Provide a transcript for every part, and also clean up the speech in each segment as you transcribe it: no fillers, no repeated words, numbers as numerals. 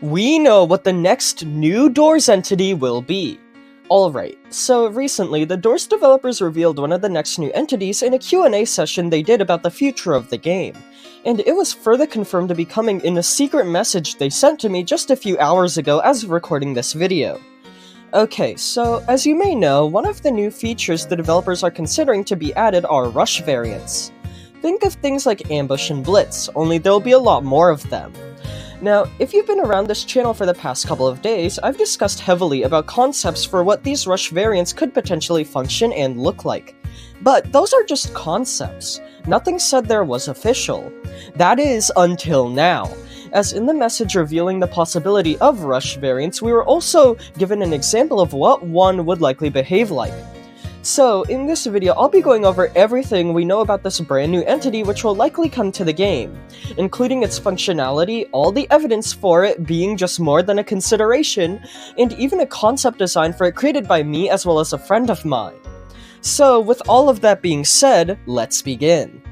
We know what the next new Doors entity will be. Alright, so recently, the Doors developers revealed one of the next new entities in a Q&A session they did about the future of the game, and it was further confirmed to be coming in a secret message they sent to me just a few hours ago as of recording this video. Okay, so as you may know, one of the new features the developers are considering to be added are rush variants. Think of things like Ambush and Blitz, only there'll be a lot more of them. Now, if you've been around this channel for the past couple of days, I've discussed heavily about concepts for what these rush variants could potentially function and look like. But those are just concepts. Nothing said there was official. That is, until now. As in the message revealing the possibility of rush variants, we were also given an example of what one would likely behave like. So, in this video, I'll be going over everything we know about this brand new entity which will likely come to the game, including its functionality, all the evidence for it being just more than a consideration, and even a concept design for it created by me as well as a friend of mine. So, with all of that being said, let's begin.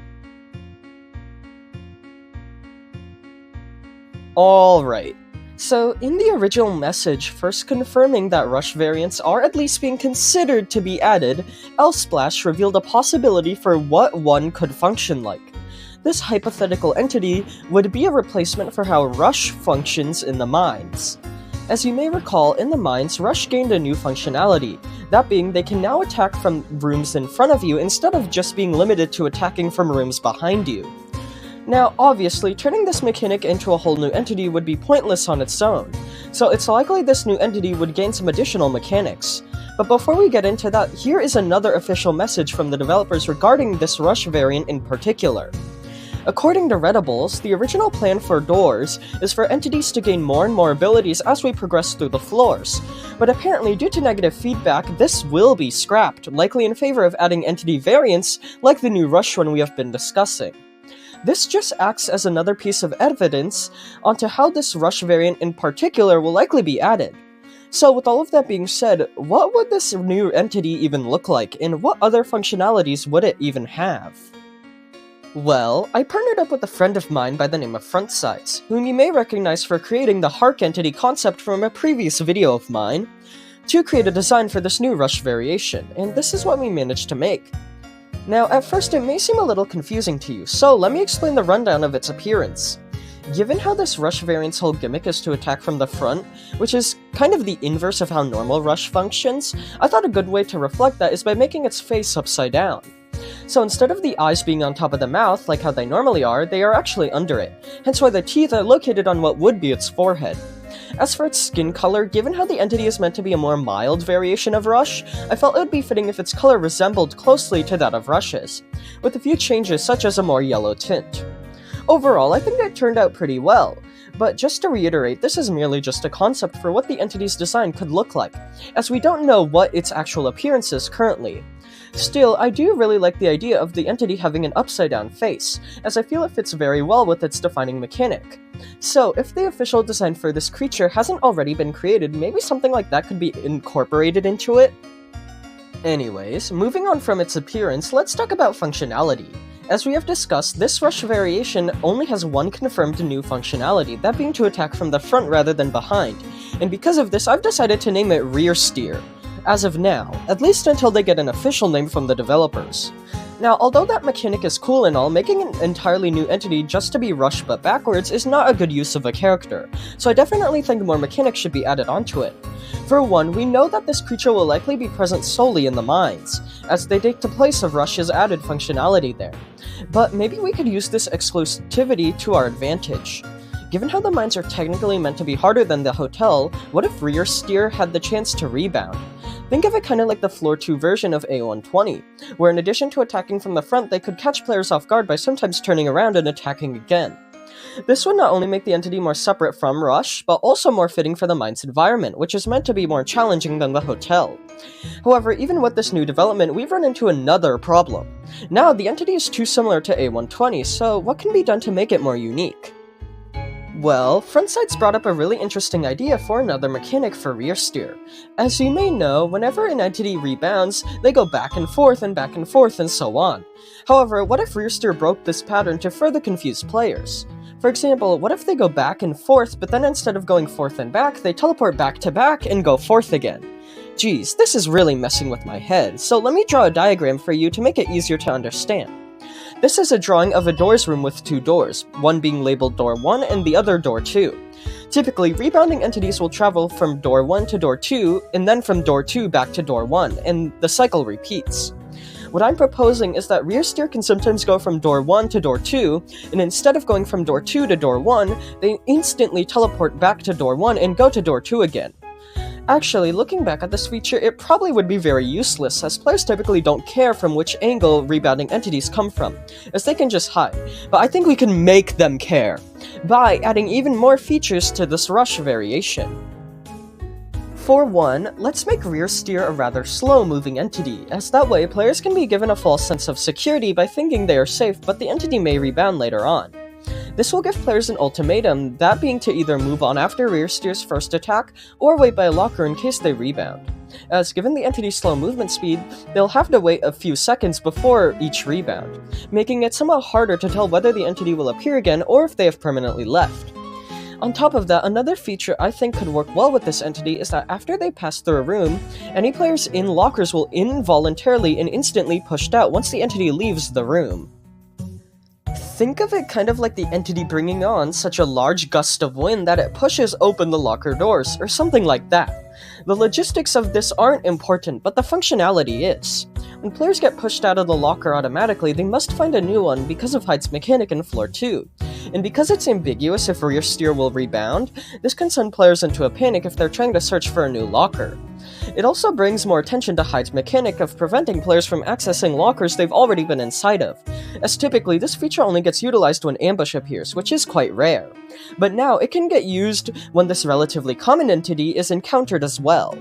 Alright. So, in the original message first confirming that rush variants are at least being considered to be added, Elsplash revealed a possibility for what one could function like. This hypothetical entity would be a replacement for how Rush functions in the mines. As you may recall, in the mines, Rush gained a new functionality, that being they can now attack from rooms in front of you instead of just being limited to attacking from rooms behind you. Now, obviously, turning this mechanic into a whole new entity would be pointless on its own, so it's likely this new entity would gain some additional mechanics. But before we get into that, here is another official message from the developers regarding this Rush variant in particular. According to Readables, the original plan for Doors is for entities to gain more and more abilities as we progress through the floors, but apparently due to negative feedback, this will be scrapped, likely in favor of adding entity variants like the new Rush one we have been discussing. This just acts as another piece of evidence onto how this Rush variant in particular will likely be added. So with all of that being said, what would this new entity even look like, and what other functionalities would it even have? Well, I partnered up with a friend of mine by the name of Frontsides, whom you may recognize for creating the Hark entity concept from a previous video of mine, to create a design for this new Rush variation, and this is what we managed to make. Now, at first it may seem a little confusing to you, so let me explain the rundown of its appearance. Given how this Rush variant's whole gimmick is to attack from the front, which is kind of the inverse of how normal Rush functions, I thought a good way to reflect that is by making its face upside down. So instead of the eyes being on top of the mouth, like how they normally are, they are actually under it, hence why the teeth are located on what would be its forehead. As for its skin color, given how the entity is meant to be a more mild variation of Rush, I felt it would be fitting if its color resembled closely to that of Rush's, with a few changes such as a more yellow tint. Overall, I think it turned out pretty well, but just to reiterate, this is merely just a concept for what the entity's design could look like, as we don't know what its actual appearance is currently. Still, I do really like the idea of the entity having an upside-down face, as I feel it fits very well with its defining mechanic. So, if the official design for this creature hasn't already been created, maybe something like that could be incorporated into it? Anyways, moving on from its appearance, let's talk about functionality. As we have discussed, this Rush variation only has one confirmed new functionality, that being to attack from the front rather than behind, and because of this, I've decided to name it Rear Steer. As of now, at least until they get an official name from the developers. Now, although that mechanic is cool and all, making an entirely new entity just to be Rush but backwards is not a good use of a character, so I definitely think more mechanics should be added onto it. For one, we know that this creature will likely be present solely in the mines, as they take the place of Rush's added functionality there. But maybe we could use this exclusivity to our advantage. Given how the mines are technically meant to be harder than the hotel, what if Rear Steer had the chance to rebound? Think of it kinda like the Floor 2 version of A120, where in addition to attacking from the front, they could catch players off guard by sometimes turning around and attacking again. This would not only make the entity more separate from Rush, but also more fitting for the mine's environment, which is meant to be more challenging than the hotel. However, even with this new development, we've run into another problem. Now, the entity is too similar to A120, so what can be done to make it more unique? Well, Frontsides brought up a really interesting idea for another mechanic for Rear Steer. As you may know, whenever an entity rebounds, they go back and forth and so on. However, what if Rear Steer broke this pattern to further confuse players? For example, what if they go back and forth, but then instead of going forth and back, they teleport back to back and go forth again? Geez, this is really messing with my head, so let me draw a diagram for you to make it easier to understand. This is a drawing of a doors room with two doors, one being labeled door 1 and the other door 2. Typically, rebounding entities will travel from door 1 to door 2, and then from door 2 back to door 1, and the cycle repeats. What I'm proposing is that rear steer can sometimes go from door 1 to door 2, and instead of going from door 2 to door 1, they instantly teleport back to door 1 and go to door 2 again. Actually, looking back at this feature, it probably would be very useless, as players typically don't care from which angle rebounding entities come from, as they can just hide, but I think we can make them care, by adding even more features to this rush variation. For one, let's make rear steer a rather slow-moving entity, as that way players can be given a false sense of security by thinking they are safe, but the entity may rebound later on. This will give players an ultimatum, that being to either move on after rear steer's first attack, or wait by a locker in case they rebound. As given the entity's slow movement speed, they'll have to wait a few seconds before each rebound, making it somewhat harder to tell whether the entity will appear again or if they have permanently left. On top of that, another feature I think could work well with this entity is that after they pass through a room, any players in lockers will involuntarily and instantly pushed out once the entity leaves the room. Think of it kind of like the entity bringing on such a large gust of wind that it pushes open the locker doors, or something like that. The logistics of this aren't important, but the functionality is. When players get pushed out of the locker automatically, they must find a new one because of Hyde's mechanic in Floor 2. And because it's ambiguous if rear steer will rebound, this can send players into a panic if they're trying to search for a new locker. It also brings more attention to Hyde's mechanic of preventing players from accessing lockers they've already been inside of, as typically this feature only gets utilized when ambush appears, which is quite rare. But now it can get used when this relatively common entity is encountered as well.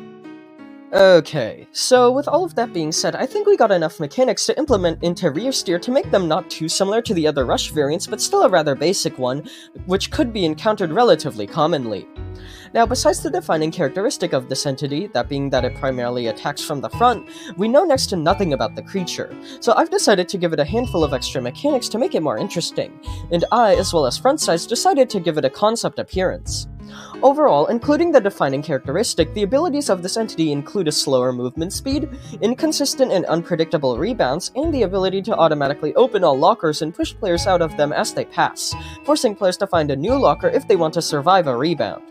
Okay, so with all of that being said, I think we got enough mechanics to implement into rear steer to make them not too similar to the other rush variants, but still a rather basic one, which could be encountered relatively commonly. Now, besides the defining characteristic of this entity, that being that it primarily attacks from the front, we know next to nothing about the creature, so I've decided to give it a handful of extra mechanics to make it more interesting, and I, as well as Frontsides, decided to give it a concept appearance. Overall, including the defining characteristic, the abilities of this entity include a slower movement speed, inconsistent and unpredictable rebounds, and the ability to automatically open all lockers and push players out of them as they pass, forcing players to find a new locker if they want to survive a rebound.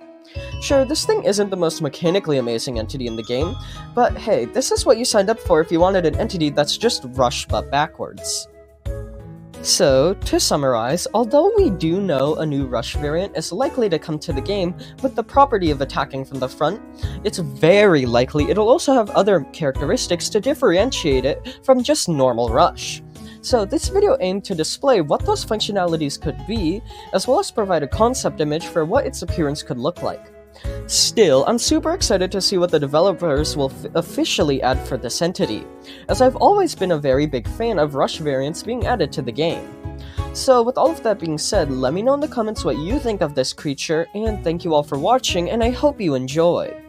Sure, this thing isn't the most mechanically amazing entity in the game, but hey, this is what you signed up for if you wanted an entity that's just rush but backwards. So, to summarize, although we do know a new rush variant is likely to come to the game with the property of attacking from the front, it's very likely it'll also have other characteristics to differentiate it from just normal rush. So this video aimed to display what those functionalities could be, as well as provide a concept image for what its appearance could look like. Still, I'm super excited to see what the developers will officially add for this entity, as I've always been a very big fan of rush variants being added to the game. So with all of that being said, let me know in the comments what you think of this creature, and thank you all for watching, and I hope you enjoyed.